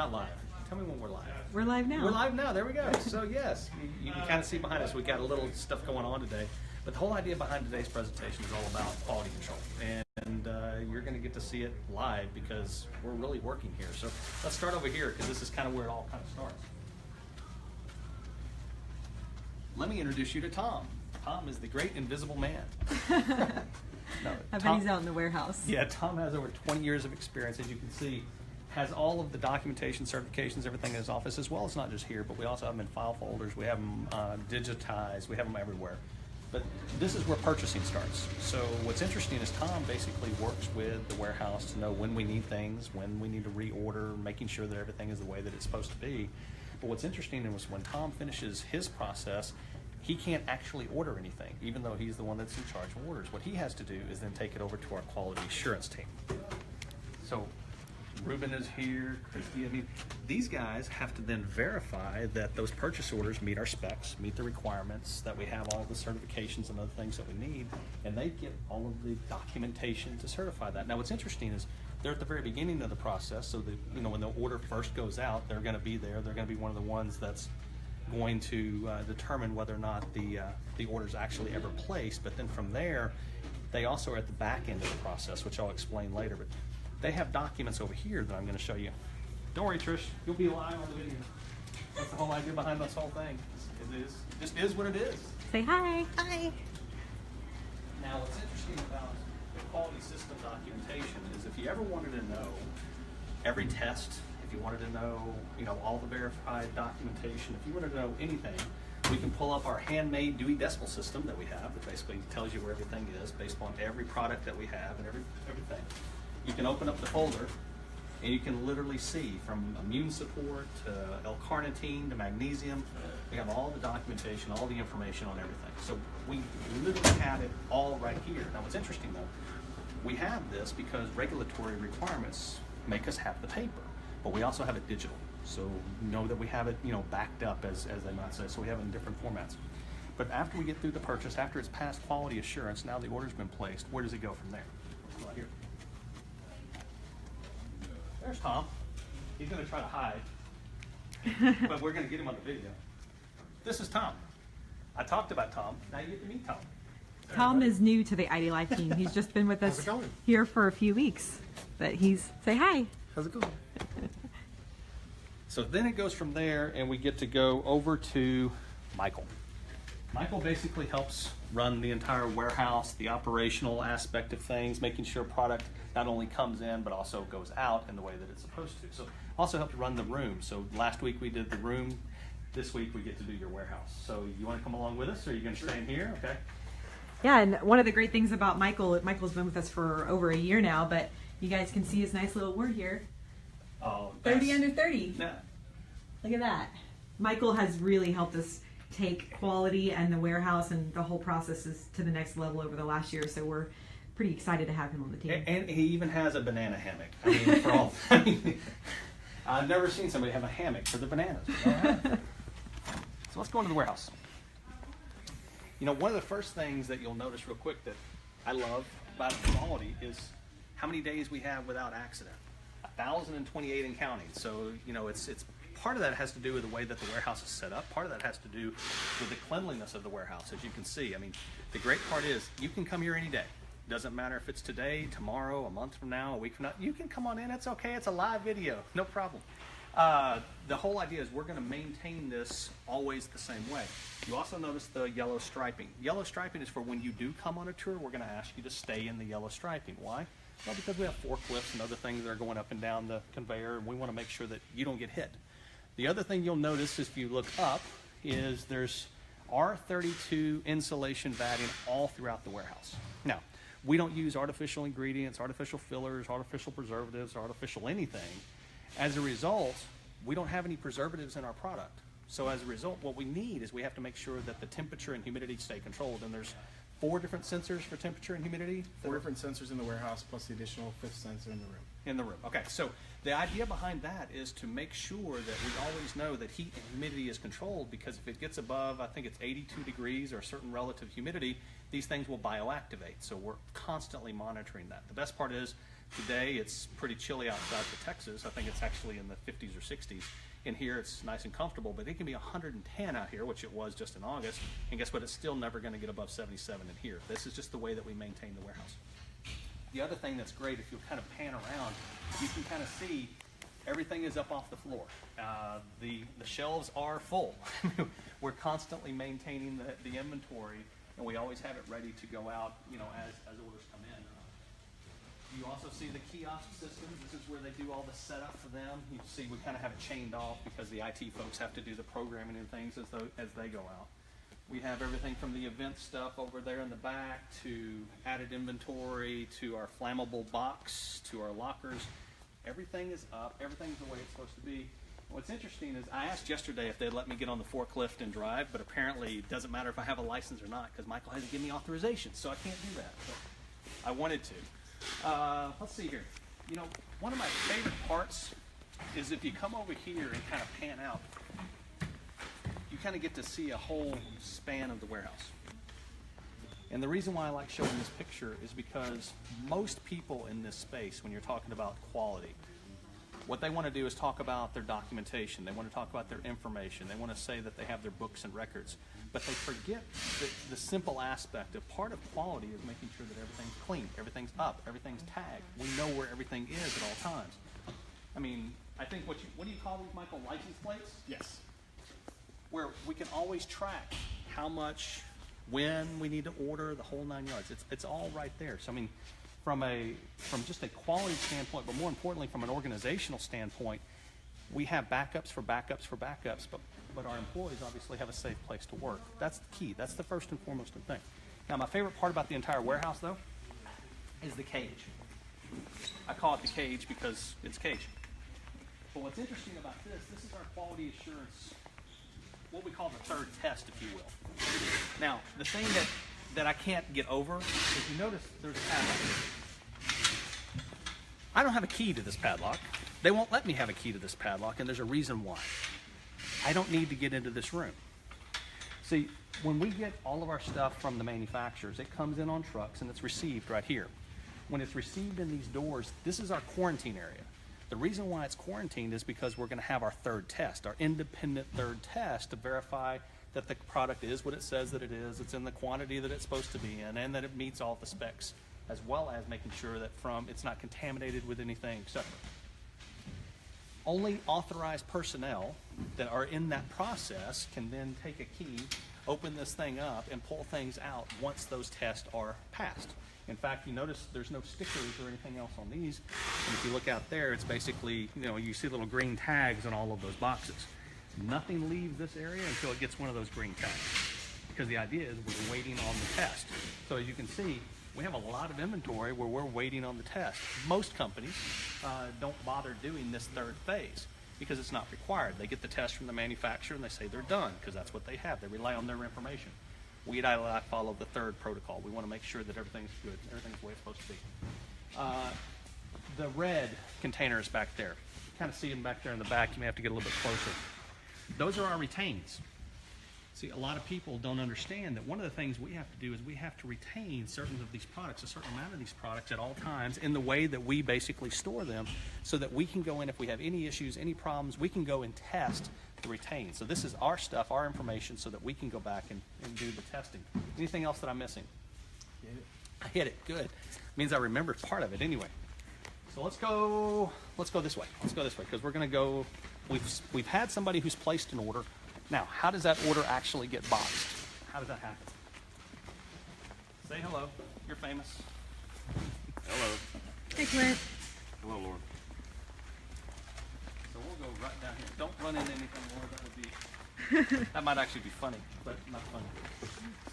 not live. Tell me when we're live. We're live now. We're live now. There we go. So yes, you can kind of see behind us. We got a little stuff going on today, but the whole idea behind today's presentation is all about quality control, and you're going to get to see it live because we're really working here. So let's start over here because this is kind of where it all kind of starts. Let me introduce you to Tom. Tom is the great invisible man. No, I bet he's out in the warehouse. Yeah, Tom has over 20 years of experience, as you can see. Has all of the documentation, certifications, everything in his office, as well as not just here, but we also have them in file folders. We have them digitized. We have them everywhere. But this is where purchasing starts. So what's interesting is Tom basically works with the warehouse to know when we need things, when we need to reorder, making sure that everything is the way that it's supposed to be. But what's interesting is when Tom finishes his process, he can't actually order anything, even though he's the one that's in charge of orders. What he has to do is then take it over to our quality assurance team. So Ruben is here, Christy, I mean, these guys have to then verify that those purchase orders meet our specs, meet the requirements, that we have all the certifications and other things that we need, and they get all of the documentation to certify that. Now what's interesting is they're at the very beginning of the process, so that, you know, when the order first goes out, they're going to be there. They're going to be one of the ones that's going to determine whether or not the order's actually ever placed. But then from there, they also are at the back end of the process, which I'll explain later. But they have documents over here that I'm going to show you. Don't worry, Trish, you'll be live on the video. That's the whole idea behind this whole thing. It is just is what it is. Say hi. Hi. Now, what's interesting about the quality system documentation is if you ever wanted to know every test, if you wanted to know, you know, all the verified documentation, if you wanted to know anything, we can pull up our handmade Dewey Decimal System that we have that basically tells you where everything is based on every product that we have and everything. You can open up the folder and you can literally see from immune support to L-carnitine to magnesium. We have all the documentation, all the information on everything. So we literally have it all right here. Now what's interesting though, we have this because regulatory requirements make us have the paper. But we also have it digital, so know that we have it, you know, backed up, as they might say. So we have it in different formats. But after we get through the purchase, after it's passed quality assurance, now the order's been placed. Where does it go from there? Right here. There's Tom. He's going to try to hide, but we're going to get him on the video. This is Tom. I talked about Tom. Now you get to meet Tom. Tom is new to the IDLife team. He's just been with us here for a few weeks. But say hi. How's it going? So then it goes from there and we get to go over to Michael. Michael basically helps run the entire warehouse, the operational aspect of things, making sure product not only comes in but also goes out in the way that it's supposed to. So also helps run the room. So last week we did the room. This week we get to do your warehouse. So you want to come along with us or are you going to stay in here? Okay. Yeah, and one of the great things about Michael's been with us for over a year now, but you guys can see his nice little word here. Oh, 30 under 30. Yeah. Look at that. Michael has really helped us take quality and the warehouse and the whole process to the next level over the last year. So we're pretty excited to have him on the team. And he even has a banana hammock. I mean, for all. I mean, I've never seen somebody have a hammock for their bananas. All right. So let's go into the warehouse. You know, one of the first things that you'll notice real quick that I love about quality is how many days we have without accident. 1,028 and counting. So, you know, it's part of that has to do with the way that the warehouse is set up. Part of that has to do with the cleanliness of the warehouse, as you can see. I mean, the great part is you can come here any day. Doesn't matter if it's today, tomorrow, a month from now, a week from now. You can come on in. It's okay. It's a live video. No problem. The whole idea is we're going to maintain this always the same way. You also notice the yellow striping. Yellow striping is for when you do come on a tour, we're going to ask you to stay in the yellow striping. Why? Well, because we have forklifts and other things that are going up and down the conveyor, and we want to make sure that you don't get hit. The other thing you'll notice if you look up is there's R32 insulation batting all throughout the warehouse. Now, we don't use artificial ingredients, artificial fillers, artificial preservatives, artificial anything. As a result, we don't have any preservatives in our product. So as a result, what we need is we have to make sure that the temperature and humidity stay controlled. And there's 4 different sensors for temperature and humidity. 4 different sensors in the warehouse plus the additional 5th sensor in the room. In the room. Okay, so the idea behind that is to make sure that we always know that heat and humidity is controlled, because if it gets above, I think it's 82 degrees or a certain relative humidity, these things will bioactivate. So we're constantly monitoring that. The best part is Today, it's pretty chilly outside for Texas. I think it's actually in the 50s or 60s. In here, it's nice and comfortable, but it can be 110 out here, which it was just in August. And guess what? It's still never going to get above 77 in here. This is just the way that we maintain the warehouse. The other thing that's great, if you kind of pan around, you can kind of see everything is up off the floor. The shelves are full. We're constantly maintaining the inventory, and we always have it ready to go out, as orders come in. You also see the kiosk systems. This is where they do all the setup for them. You see we kind of have it chained off because the IT folks have to do the programming and things as they go out. We have everything from the event stuff over there in the back to added inventory to our flammable box to our lockers. Everything is up. Everything's the way it's supposed to be. What's interesting is I asked yesterday if they'd let me get on the forklift and drive, but apparently it doesn't matter if I have a license or not because Michael hasn't given me authorization, so I can't do that. But I wanted to. Let's see here. One of my favorite parts is if you come over here and kind of pan out, you kind of get to see a whole span of the warehouse. And the reason why I like showing this picture is because most people in this space, when you're talking about quality, what they want to do is talk about their documentation. They want to talk about their information. They want to say that they have their books and records. But they forget the simple aspect of part of quality is making sure that everything's clean, everything's up, everything's tagged. We know where everything is at all times. I mean, I think what do you call these, Michael, license plates? Yes. Where we can always track how much, when we need to order, the whole 9 yards. It's all right there. So I mean, from just a quality standpoint, but more importantly from an organizational standpoint, we have backups for backups for backups, but our employees obviously have a safe place to work. That's the key. That's the first and foremost thing. Now, my favorite part about the entire warehouse, though, is the cage. I call it the cage because it's cage. But what's interesting about this is our quality assurance, what we call the third test, if you will. Now, the thing that I can't get over is you notice there's a padlock. I don't have a key to this padlock. They won't let me have a key to this padlock, and there's a reason why. I don't need to get into this room. See, when we get all of our stuff from the manufacturers, it comes in on trucks and it's received right here. When it's received in these doors, this is our quarantine area. The reason why it's quarantined is because we're going to have our third test, our independent third test to verify that the product is what it says that it is, it's in the quantity that it's supposed to be in, and that it meets all the specs, as well as making sure that it's not contaminated with anything, etc. Only authorized personnel that are in that process can then take a key, open this thing up, and pull things out once those tests are passed. In fact, you notice there's no stickers or anything else on these. And if you look out there, it's basically, you see little green tags on all of those boxes. Nothing leaves this area until it gets one of those green tags. Because the idea is we're waiting on the test. So as you can see, we have a lot of inventory where we're waiting on the test. Most companies don't bother doing this third phase because it's not required. They get the test from the manufacturer and they say they're done because that's what they have. They rely on their information. We at IDLife follow the third protocol. We want to make sure that everything's good, everything's the way it's supposed to be. The red containers back there, you kind of see them back there in the back. You may have to get a little bit closer. Those are our retains. See, a lot of people don't understand that one of the things we have to do is we have to retain certain of these products, a certain amount of these products at all times in the way that we basically store them so that we can go in if we have any issues, any problems, we can go and test the retain. So this is our stuff, our information, so that we can go back and do the testing. Anything else that I'm missing? Get it. I hit it. Good. Means I remembered part of it anyway. So let's go this way. Let's go this way because we're going to go. We've had somebody who's placed an order. Now, how does that order actually get boxed? How does that happen? Say hello. You're famous. Hello. Hey, Clint. Hello, Lauren. So we'll go right down here. Don't run into anything, Laura. That would be. That might actually be funny, but not funny.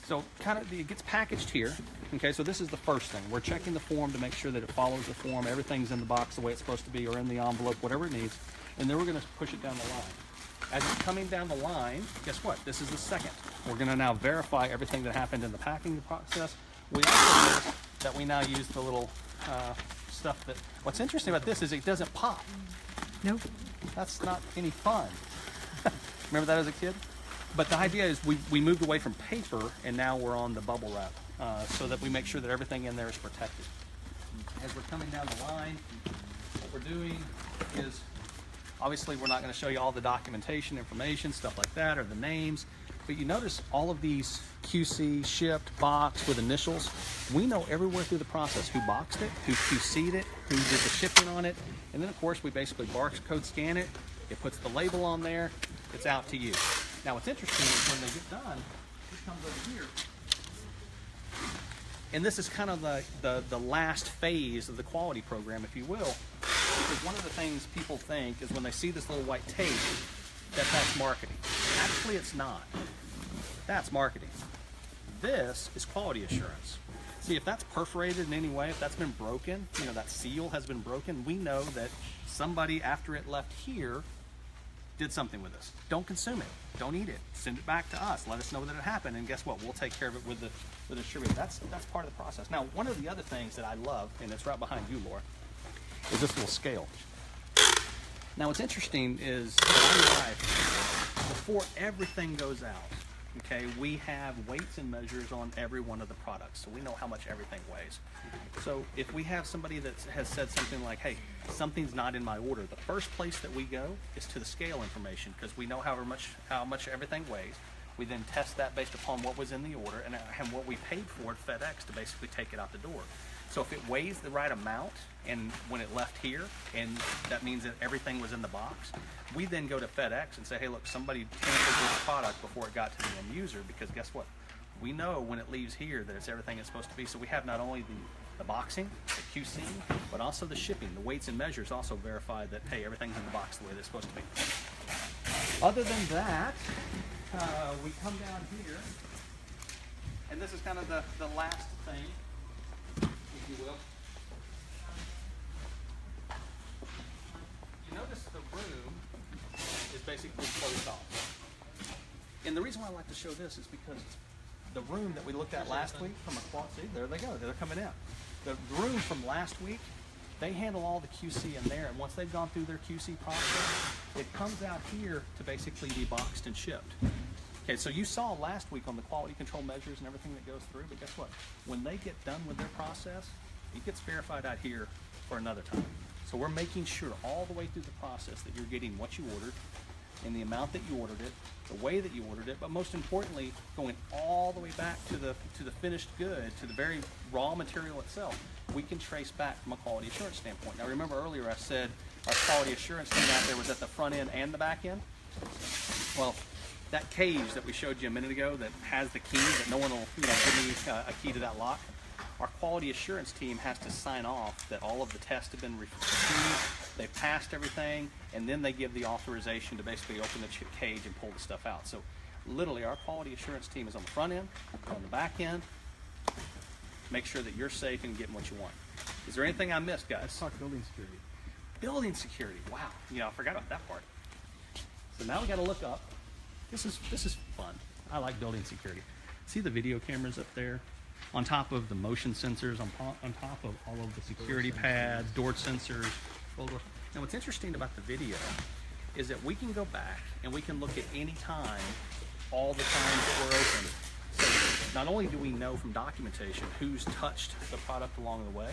So it gets packaged here. Okay, so this is the first thing. We're checking the form to make sure that it follows the form. Everything's in the box the way it's supposed to be or in the envelope, whatever it needs. And then we're going to push it down the line. As it's coming down the line, guess what? This is the second. We're going to now verify everything that happened in the packing process. We also notice that we now use the little stuff that, what's interesting about this is it doesn't pop. Nope. That's not any fun. Remember that as a kid? But the idea is we moved away from paper and now we're on the bubble wrap so that we make sure that everything in there is protected. as we're coming down the line, what we're doing is, obviously we're not going to show you all the documentation, information, stuff like that, or the names, but you notice all of these QC, shipped, boxed with initials. We know everywhere through the process who boxed it, who QC'd it, who did the shipping on it, and then of course we basically barcode scan it, it puts the label on there, it's out to you. Now what's interesting is when they get done, it comes over here, and this is kind of the last phase of the quality program, if you will, because one of the things people think is when they see this little white tape, that's marketing. Actually, it's not. That's marketing. This is quality assurance. See, if that's perforated in any way, if that's been broken, you know, that seal has been broken, we know that somebody, after it left here, did something with this. Don't consume it. Don't eat it. Send it back to us. Let us know that it happened, and guess what? We'll take care of it with the distributor. That's part of the process. Now, one of the other things that I love, and it's right behind you, Laura, is this little scale. Now, what's interesting is at IDLife, before everything goes out, okay, we have weights and measures on every one of the products, so we know how much everything weighs. So if we have somebody that has said something like, hey, something's not in my order, the first place that we go is to the scale information, because we know how much everything weighs. We then test that based upon what was in the order and what we paid for at FedEx to basically take it out the door. So if it weighs the right amount and when it left here, and that means that everything was in the box, we then go to FedEx and say, hey, look, somebody tampered this product before it got to the end user, because guess what? We know when it leaves here that it's everything it's supposed to be. So we have not only the boxing, the QC, but also the shipping. The weights and measures also verify that, hey, everything's in the box the way it's supposed to be. Other than that, we come down here, and this is kind of the last thing, if you will. You notice the room is basically closed off. And the reason why I like to show this is because the room that we looked at last week from a quality, see, there they go, they're coming in. The room from last week, they handle all the QC in there, and once they've gone through their QC process, it comes out here to basically be boxed and shipped. Okay, so you saw last week on the quality control measures and everything that goes through, but guess what? When they get done with their process, it gets verified out here for another time. So we're making sure all the way through the process that you're getting what you ordered, in the amount that you ordered it, the way that you ordered it, but most importantly, going all the way back to the finished good, to the very raw material itself. We can trace back from a quality assurance standpoint. Now remember earlier I said our quality assurance team out there was at the front end and the back end? Well, that cage that we showed you a minute ago that has the key, that no one will give me a key to that lock, our quality assurance team has to sign off that all of the tests have been received, they've passed everything, and then they give the authorization to basically open the cage and pull the stuff out. So literally our quality assurance team is on the front end, on the back end, make sure that you're safe and getting what you want. Is there anything I missed, guys? Let's talk building security. Building security, wow, I forgot about that part. So now we got to look up. This is fun. I like building security. See the video cameras up there? On top of the motion sensors, on top of all of the security pads, door sensors. Now what's interesting about the video is that we can go back and we can look at any time, all the times that we're open. So not only do we know from documentation who's touched the product along the way,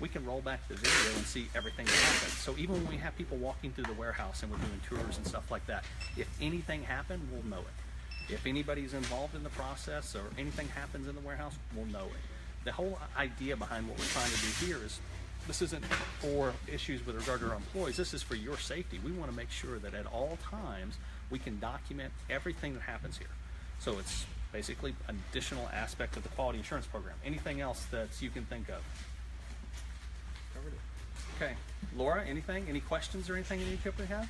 we can roll back the video and see everything that happened. So even when we have people walking through the warehouse and we're doing tours and stuff like that, if anything happened, we'll know it. If anybody's involved in the process or anything happens in the warehouse, we'll know it. The whole idea behind what we're trying to do here is this isn't for issues with regard to our employees. This is for your safety. We want to make sure that at all times we can document everything that happens here. So it's basically an additional aspect of the quality insurance program. Anything else that you can think of? Covered it. Okay. Laura, anything? Any questions or anything that you typically have?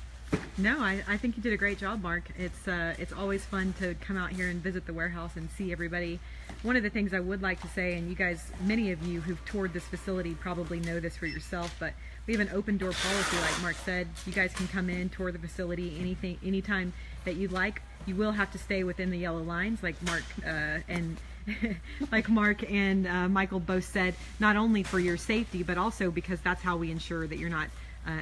No, I think you did a great job, Mark. It's always fun to come out here and visit the warehouse and see everybody. One of the things I would like to say, and you guys, many of you who've toured this facility probably know this for yourself, but we have an open door policy, like Mark said. You guys can come in, tour the facility, anytime that you'd like. You will have to stay within the yellow lines, like Mark and Michael both said, not only for your safety, but also because that's how we ensure that you're not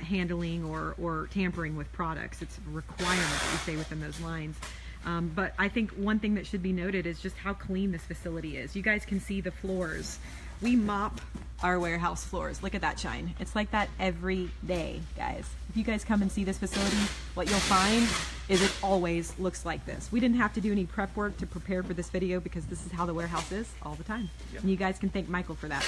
handling or tampering with products. It's a requirement that you stay within those lines. But I think one thing that should be noted is just how clean this facility is. You guys can see the floors. We mop our warehouse floors. Look at that shine. It's like that every day, guys. If you guys come and see this facility, what you'll find is it always looks like this. We didn't have to do any prep work to prepare for this video because this is how the warehouse is all the time. Yep. And you guys can thank Michael for that.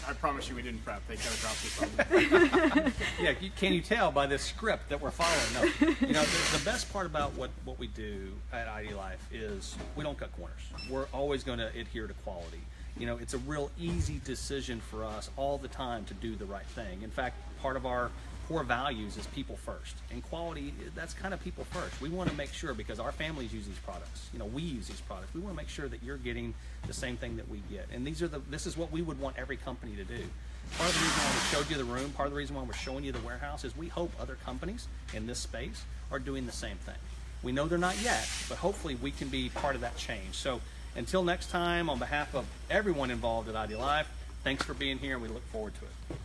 I promise you we didn't prep. They kind of dropped this on me. Yeah, can you tell by this script that we're following? No. You know, the best part about what we do at IDLife is we don't cut corners. We're always going to adhere to quality. You know, it's a real easy decision for us all the time to do the right thing. In fact, part of our core values is people first. And quality, that's kind of people first. We want to make sure, because our families use these products, you know, we use these products, we want to make sure that you're getting the same thing that we get. And this is what we would want every company to do. Part of the reason why we showed you the room, part of the reason why we're showing you the warehouse is we hope other companies in this space are doing the same thing. We know they're not yet, but hopefully we can be part of that change. So until next time, on behalf of everyone involved at IDLife, thanks for being here and we look forward to it.